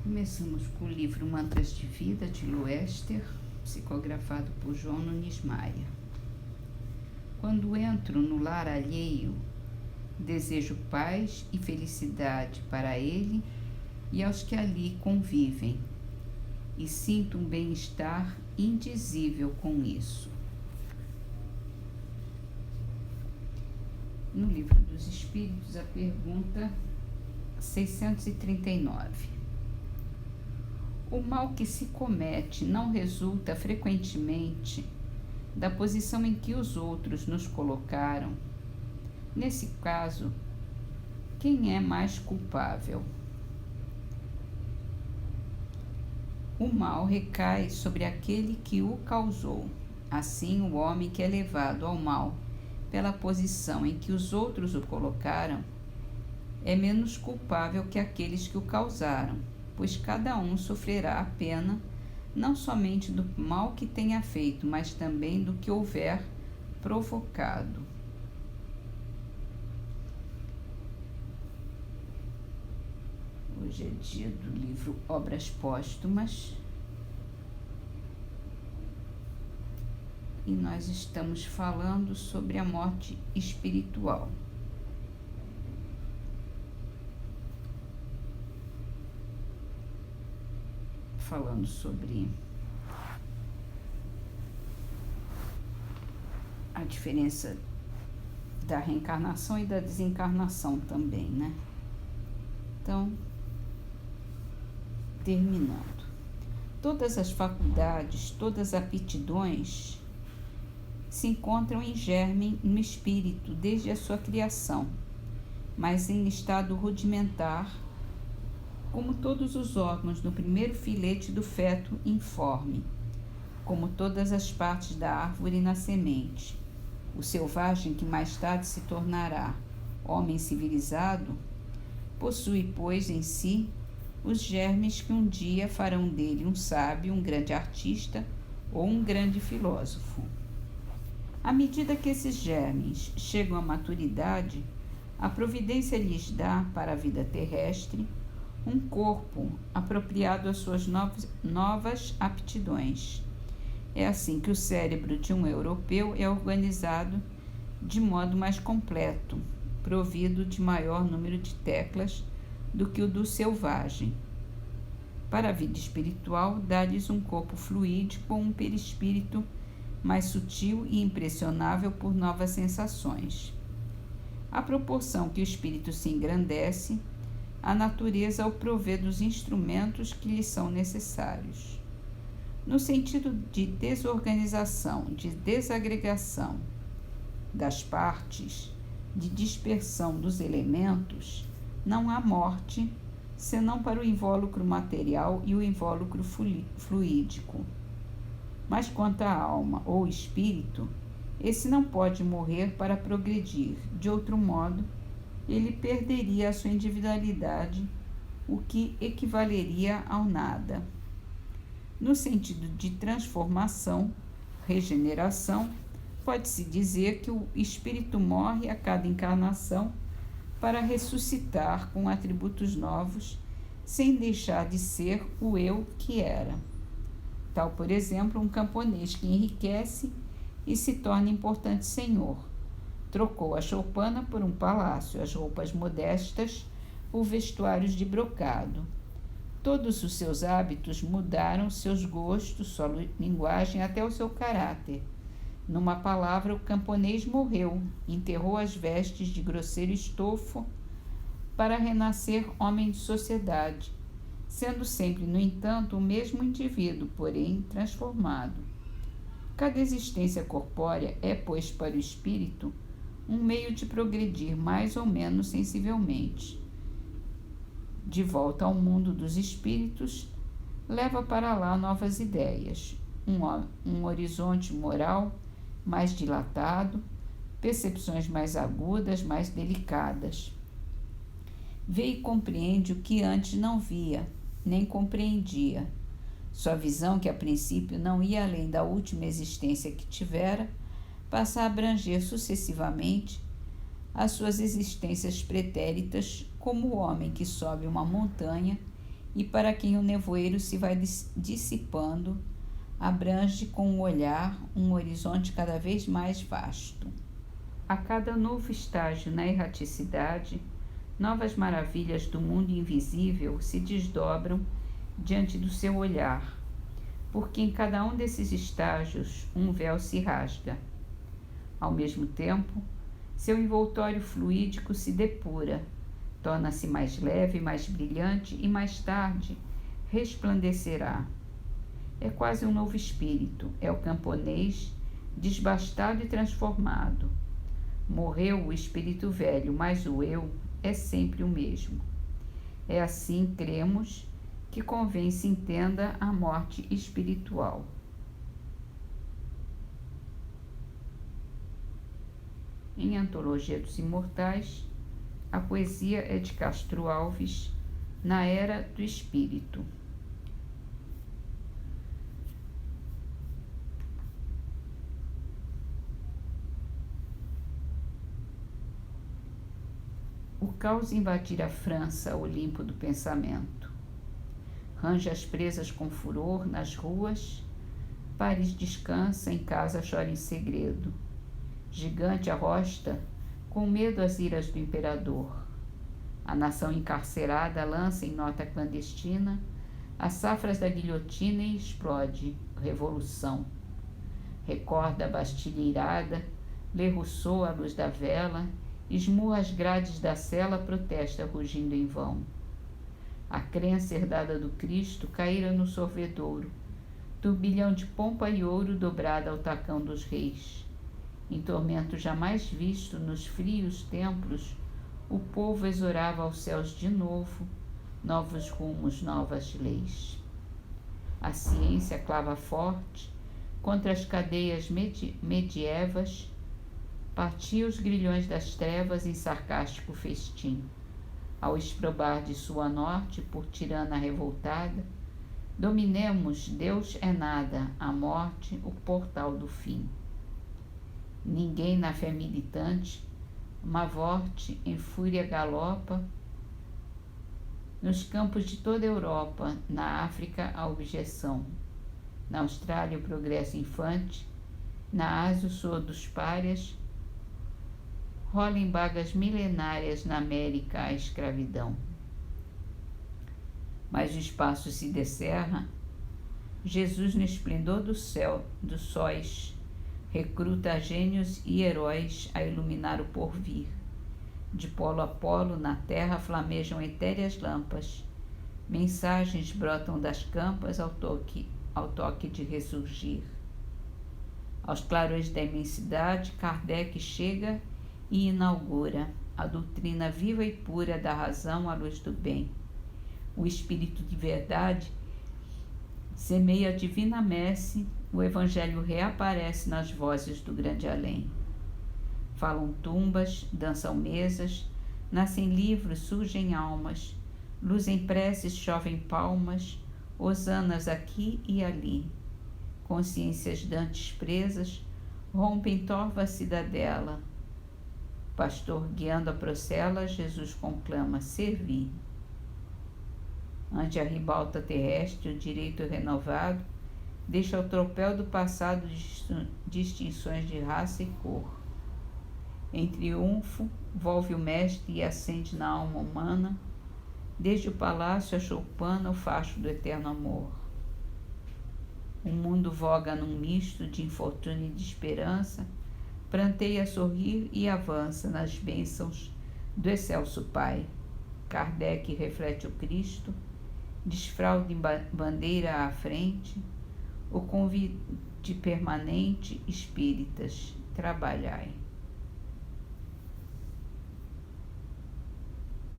Começamos com o livro Mantras de Vida, de Loester, psicografado por João Nunes Maia. Quando entro no lar alheio, desejo paz e felicidade para ele e aos que ali convivem, e sinto um bem-estar indizível com isso. No Livro dos Espíritos, a pergunta 639. O mal que se comete não resulta frequentemente da posição em que os outros nos colocaram? Nesse caso, quem é mais culpável? O mal recai sobre aquele que o causou. Assim, o homem que é levado ao mal pela posição em que os outros o colocaram é menos culpável que aqueles que o causaram, pois cada um sofrerá a pena não somente do mal que tenha feito, mas também do que houver provocado. Hoje é dia do livro Obras Póstumas e nós estamos falando sobre a morte espiritual. Falando sobre a diferença da reencarnação e da desencarnação também, né? Então, terminando. Todas as faculdades, todas as aptidões se encontram em germe no espírito desde a sua criação, mas em estado rudimentar, como todos os órgãos no primeiro filete do feto informe, como todas as partes da árvore na semente. O selvagem, que mais tarde se tornará homem civilizado, possui, pois, em si os germes que um dia farão dele um sábio, um grande artista ou um grande filósofo. À medida que esses germes chegam à maturidade, a providência lhes dá, para a vida terrestre, um corpo apropriado às suas novas aptidões. É assim que o cérebro de um europeu é organizado de modo mais completo, provido de maior número de teclas do que o do selvagem. Para a vida espiritual, dá-lhes um corpo fluídico ou um perispírito mais sutil e impressionável por novas sensações. À proporção que o espírito se engrandece, a natureza o provê dos instrumentos que lhe são necessários. No sentido de desorganização, de desagregação das partes, de dispersão dos elementos, não há morte, senão para o invólucro material e o invólucro fluídico. Mas quanto à alma ou espírito, esse não pode morrer para progredir. De outro modo, ele perderia a sua individualidade, o que equivaleria ao nada. No sentido de transformação, regeneração, pode-se dizer que o espírito morre a cada encarnação para ressuscitar com atributos novos, sem deixar de ser o eu que era. Tal, por exemplo, um camponês que enriquece e se torna importante senhor. Trocou a choupana por um palácio, as roupas modestas por vestuários de brocado. Todos os seus hábitos mudaram, seus gostos, sua linguagem, até o seu caráter. Numa palavra, o camponês morreu, enterrou as vestes de grosseiro estofo para renascer homem de sociedade, sendo sempre, no entanto, o mesmo indivíduo, porém transformado. Cada existência corpórea é, pois, para o espírito, um meio de progredir mais ou menos sensivelmente. De volta ao mundo dos espíritos, leva para lá novas ideias, um horizonte moral mais dilatado, percepções mais agudas, mais delicadas. Vê e compreende o que antes não via, nem compreendia. Sua visão, que a princípio não ia além da última existência que tivera, passa a abranger sucessivamente as suas existências pretéritas, como o homem que sobe uma montanha e para quem o nevoeiro se vai dissipando, abrange com o olhar um horizonte cada vez mais vasto. A cada novo estágio na erraticidade, novas maravilhas do mundo invisível se desdobram diante do seu olhar, porque em cada um desses estágios um véu se rasga. Ao mesmo tempo, seu envoltório fluídico se depura, torna-se mais leve, mais brilhante e mais tarde resplandecerá. É quase um novo espírito, é o camponês desbastado e transformado. Morreu o espírito velho, mas o eu é sempre o mesmo. É assim, cremos, que convém se entenda a morte espiritual. Em Antologia dos Imortais, a poesia é de Castro Alves, Na Era do Espírito. O caos invadir a França, Olimpo do pensamento. Range as presas com furor nas ruas. Paris descansa, em casa chora em segredo. Gigante arrosta, com medo as iras do imperador. A nação encarcerada lança em nota clandestina as safras da guilhotina e explode. Revolução. Recorda a Bastilha irada, lê Rousseau à luz da vela, esmurra as grades da cela, protesta rugindo em vão. A crença herdada do Cristo caíra no sorvedouro, turbilhão de pompa e ouro dobrada ao tacão dos reis. Em tormento jamais visto nos frios templos, o povo exorava aos céus de novo, novos rumos, novas leis. A ciência clava forte contra as cadeias medievas, partia os grilhões das trevas em sarcástico festim. Ao exprobar de sua norte por tirana revoltada, dominemos, Deus é nada, a morte, o portal do fim. Ninguém na fé militante, Mavorte em fúria galopa, nos campos de toda a Europa, na África a objeção, na Austrália o progresso infante, na Ásia o suor dos párias, rola em bagas milenárias na América a escravidão. Mas o espaço se descerra, Jesus no esplendor do céu, dos sóis, recruta gênios e heróis a iluminar o porvir. De polo a polo, na terra flamejam etéreas lampas, mensagens brotam das campas ao toque de ressurgir. Aos clarões da imensidade, Kardec chega e inaugura a doutrina viva e pura da razão à luz do bem. O Espírito de verdade semeia a divina messe, o Evangelho reaparece nas vozes do grande além. Falam tumbas, dançam mesas, nascem livros, surgem almas, luzem preces, chovem palmas, hosanas aqui e ali. Consciências dantes presas rompem torva cidadela. Pastor guiando a procela, Jesus conclama: servi. Ante a ribalta terrestre, o direito renovado deixa o tropel do passado distinções de raça e cor. Em triunfo, volve o mestre e acende na alma humana, desde o palácio a choupana o facho do eterno amor. O mundo voga num misto de infortúnio e de esperança, pranteia a sorrir e avança nas bênçãos do excelso Pai. Kardec reflete o Cristo, desfralda em bandeira à frente, o convite permanente, espíritas, trabalhai.